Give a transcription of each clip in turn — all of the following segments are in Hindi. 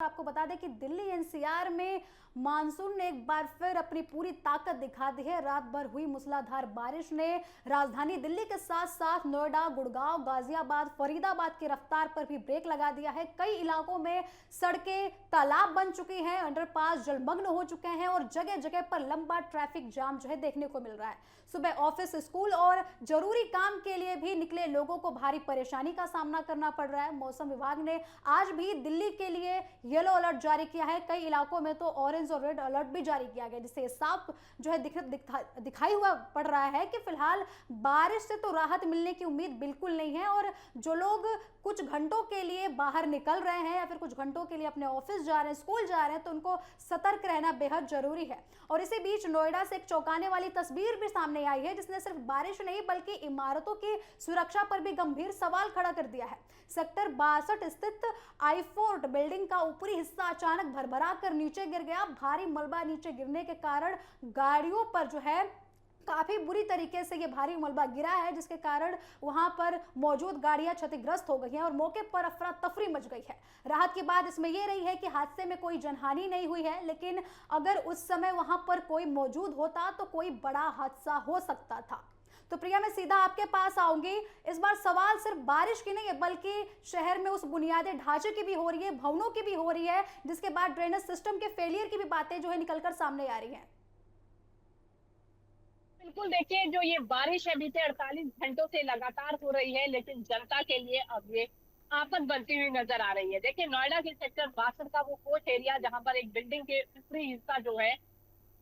आपको बता दें कि दिल्ली एनसीआर में मानसून ने एक बार फिर अपनी पूरी ताकत दिखा दी है। रात भर हुई मूसलाधार बारिश ने राजधानी दिल्ली के साथ साथ नोएडा, गुड़गांव, गाजियाबाद, फरीदाबाद की रफ्तार पर भी ब्रेक लगा दिया है। कई इलाकों में सड़कें तालाब बन चुकी हैं, अंडरपास जलमग्न हो चुके हैं और जगह जगह पर लंबा ट्रैफिक जाम जो है देखने को मिल रहा है। सुबह ऑफिस, स्कूल और जरूरी काम के लिए भी निकले लोगों को भारी परेशानी का सामना करना पड़ रहा है। मौसम विभाग ने आज भी दिल्ली के लिए येलो अलर्ट जारी किया है। कई इलाकों में तो ऑरेंज और रेड अलर्ट भी जारी किया गया, जिससे साफ जो है दिखाई हुआ पड़ रहा है कि फिलहाल बारिश से तो राहत मिलने की उम्मीद बिल्कुल नहीं है और जो लोग कुछ घंटों के लिए बाहर निकल रहे हैं या फिर कुछ घंटों के लिए अपने ऑफिस जा रहे हैं, स्कूल जा रहे हैं, तो उनको सतर्क रहना बेहद जरूरी है। और इसी बीच नोएडा से एक चौंकाने वाली तस्वीर भी सामने आई है, जिसने सिर्फ बारिश नहीं बल्कि इमारतों की सुरक्षा पर भी गंभीर सवाल खड़ा कर दिया है। सेक्टर 62 स्थित आई4 बिल्डिंग का ऊपरी हिस्सा अचानक भरभरा कर नीचे गिर गया। भारी मलबा नीचे गिरने के कारण गाड़ियों पर जो है काफी बुरी तरीके से ये भारी मलबा गिरा है, जिसके कारण वहां पर मौजूद गाड़ियां क्षतिग्रस्त हो गई हैं और मौके पर अफरा तफरी मच गई है। राहत की बात इसमें यह रही है कि हादसे में कोई जनहानि नहीं हुई है, लेकिन अगर उस समय वहां पर कोई मौजूद होता तो कोई बड़ा हादसा हो सकता था। तो प्रिया, मैं सीधा आपके पास आऊंगी। इस बार सवाल सिर्फ बारिश की नहीं है बल्कि शहर में उस बुनियादी ढांचे की भी हो रही है, भवनों की भी हो रही है, जिसके बाद ड्रेनेज सिस्टम के फेलियर की भी बातें जो है निकलकर सामने आ रही हैं। बिल्कुल, देखिए जो ये बारिश है बीते 48 घंटों से लगातार हो रही है, लेकिन जनता के लिए अब ये आफत बनती हुई नजर आ रही है। देखिए नोएडा के सेक्टर 62 का वो कोच एरिया, जहां पर एक बिल्डिंग के ऊपरी हिस्सा जो है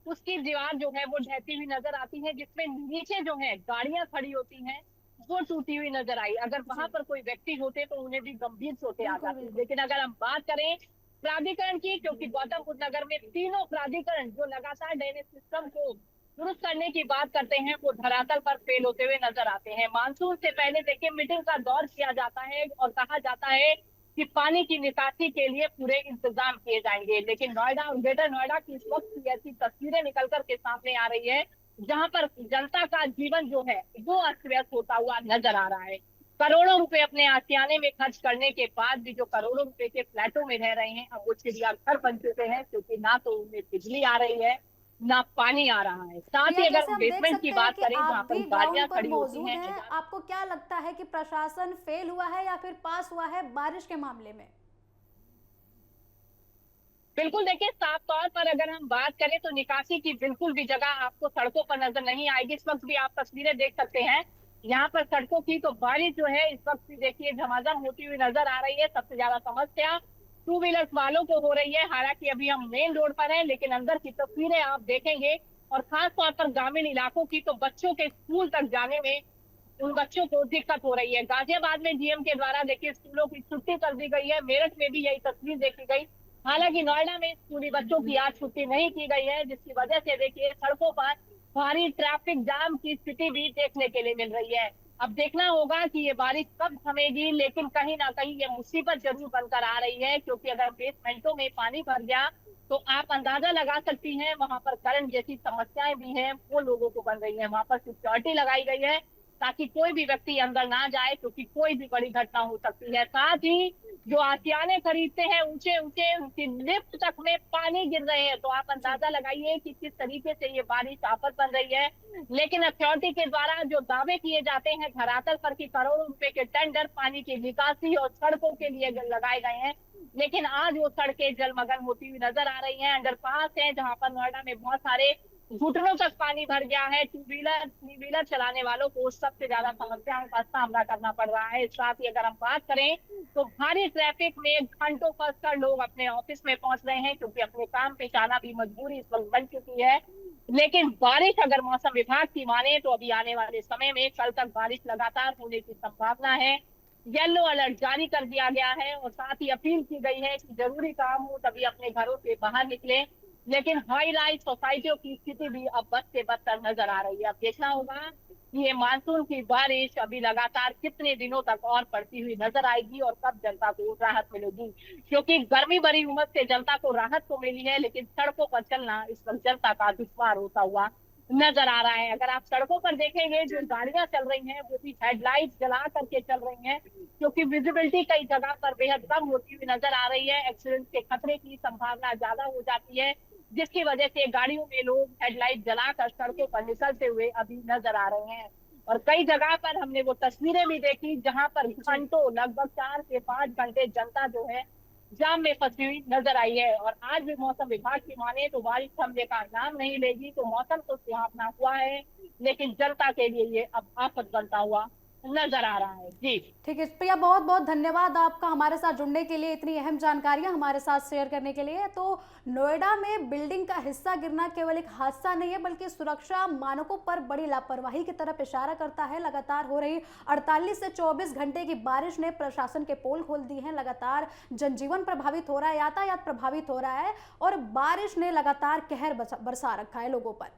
उसकी दीवार जो है वो ढहती हुई नजर आती है, जिसमें नीचे जो है गाड़ियां खड़ी होती हैं वो टूटी हुई नजर आई। अगर वहां जी, पर कोई व्यक्ति होते तो उन्हें भी गंभीर चोटें आ बिल्कुल जाती। बिल्कुल। लेकिन अगर हम बात करें प्राधिकरण की, क्योंकि गौतम बुद्ध नगर में तीनों प्राधिकरण जो लगातार ड्रेनेज सिस्टम को दुरुस्त करने की बात करते हैं वो धरातल पर फेल होते हुए नजर आते हैं। मानसून से पहले देखिए मीटिंग का दौर किया जाता है और कहा जाता है कि पानी की निकासी के लिए पूरे इंतजाम किए जाएंगे, लेकिन नोएडा और ग्रेटर नोएडा की इस वक्त की ऐसी तस्वीरें निकल कर के सामने आ रही है जहां पर जनता का जीवन जो है वो अस्त व्यस्त होता हुआ नजर आ रहा है। करोड़ों रुपए अपने आशियाने में खर्च करने के बाद भी जो करोड़ों रुपए के फ्लैटों में रह रहे हैं अब वो चिड़ियाघर बन चुके हैं, क्योंकि ना तो उनमें बिजली आ रही है ना पानी आ रहा है। साथ प्रिया, ही अगर जैसे हम हम देख बेसमेंट की सकते हैं बात कि करें आप जहां पर भी गाड़ियां ग्राउंड पर खड़ी होती मौजूद हैं, हैं, आपको क्या लगता है कि प्रशासन फेल हुआ है या फिर पास हुआ है बारिश के मामले में? बिल्कुल देखिए साफ तौर पर अगर हम बात करें तो निकासी की बिल्कुल भी जगह आपको सड़कों पर नजर नहीं आएगी। इस वक्त भी आप तस्वीरें देख सकते हैं यहाँ पर सड़कों की, तो बारिश जो है इस वक्त भी देखिए झमाझम होती हुई नजर आ रही है। सबसे ज्यादा समस्या टू व्हीलर्स वालों को हो रही है। हालांकि अभी हम मेन रोड पर हैं, लेकिन अंदर की तस्वीरें आप देखेंगे और खास तौर पर ग्रामीण इलाकों की, तो बच्चों के स्कूल तक जाने में उन बच्चों को दिक्कत हो रही है। गाजियाबाद में डीएम के द्वारा देखिए स्कूलों की छुट्टी कर दी गई है। मेरठ में भी यही तस्वीर देखी गई। हालांकि नोएडा में स्कूली बच्चों की आज छुट्टी नहीं की गई है, जिसकी वजह से देखिए सड़कों पर भारी ट्रैफिक जाम की स्थिति भी देखने के लिए मिल रही है। अब देखना होगा कि ये बारिश कब थमेगी, लेकिन कहीं ना कहीं ये मुसीबत जरूर बनकर आ रही है, क्योंकि अगर बेसमेंटों में पानी भर गया तो आप अंदाजा लगा सकती हैं वहां पर करंट जैसी समस्याएं भी हैं वो लोगों को बन रही है। वहां पर सिक्योरिटी लगाई गई है ताकि कोई भी व्यक्ति अंदर ना जाए, क्योंकि कोई भी बड़ी घटना हो सकती है। साथ ही जो आशियाने खरीदते हैं ऊंचे ऊंचे, उनकी लिफ्ट तक में पानी गिर रहे हैं, तो आप जी, अंदाजा लगाइए कि किस तरीके से ये बारिश आफत बन रही है। लेकिन अथॉरिटी के द्वारा जो दावे किए जाते हैं धरातल पर कि करोड़ों रुपए के टेंडर पानी की निकासी और सड़कों के लिए लगाए गए हैं, लेकिन आज वो सड़कें जलमग्न होती हुई नजर आ रही हैं। अंडरपास है जहां पर नोएडा में बहुत सारे घुटनों तक पानी भर गया है। टू व्हीलर थ्री व्हीलर चलाने वालों को सबसे ज्यादा समस्याओं का सामना करना पड़ रहा है। साथ ही अगर हम बात करें तो भारी ट्रैफिक में घंटों फंस कर लोग अपने ऑफिस में पहुंच रहे हैं, क्योंकि अपने काम पे जाना भी मजबूरी इस वक्त बन चुकी है। लेकिन बारिश अगर मौसम विभाग की माने तो अभी आने वाले समय में कल तक बारिश लगातार होने की संभावना है। येलो अलर्ट जारी कर दिया गया है और साथ ही अपील की गई है कि जरूरी काम हो तभी अपने घरों से बाहर निकले। लेकिन हाई राइज सोसाइटियों की स्थिति भी अब बद से बदतर नजर आ रही है। अब देखना होगा कि ये मानसून की बारिश अभी लगातार कितने दिनों तक और पड़ती हुई नजर आएगी और कब जनता को राहत मिलेगी, क्योंकि गर्मी भरी उमस से जनता को राहत तो मिली है, लेकिन सड़कों पर चलना इस वक्त जनता का दुश्वार होता हुआ नजर आ रहा है। अगर आप सड़कों पर देखेंगे, जो गाड़ियां चल रही हैं वो भी हेडलाइट जला करके चल रही हैं, क्योंकि विजिबिलिटी कई जगह पर बेहद कम होती हुई नजर आ रही है। एक्सीडेंट के खतरे की संभावना ज्यादा हो जाती है, जिसकी वजह से गाड़ियों में लोग हेडलाइट जलाकर सड़कों पर निकलते हुए अभी नजर आ रहे हैं। और कई जगह पर हमने वो तस्वीरें भी देखी जहां पर जी। घंटों, लगभग 4 से 5 घंटे जनता जो है जाम में फंसी हुई नजर आई है। और आज भी मौसम विभाग की माने तो बारिश थमने का नाम नहीं लेगी, तो मौसम तो सुहावना हुआ है, लेकिन जनता के लिए ये अब आफत बनता हुआ नजर आ रहा है। जी। ठीक है प्रिया, बहुत बहुत धन्यवाद आपका हमारे साथ जुड़ने के लिए, इतनी अहम जानकारियां हमारे साथ शेयर करने के लिए। तो नोएडा में बिल्डिंग का हिस्सा गिरना केवल एक हादसा नहीं है, बल्कि सुरक्षा मानकों पर बड़ी लापरवाही की तरफ इशारा करता है। लगातार हो रही 48 से 24 घंटे की बारिश ने प्रशासन के पोल खोल दी हैं। लगातार जनजीवन प्रभावित हो रहा है, यातायात प्रभावित हो रहा है और बारिश ने लगातार कहर बरसा रखा है लोगों पर।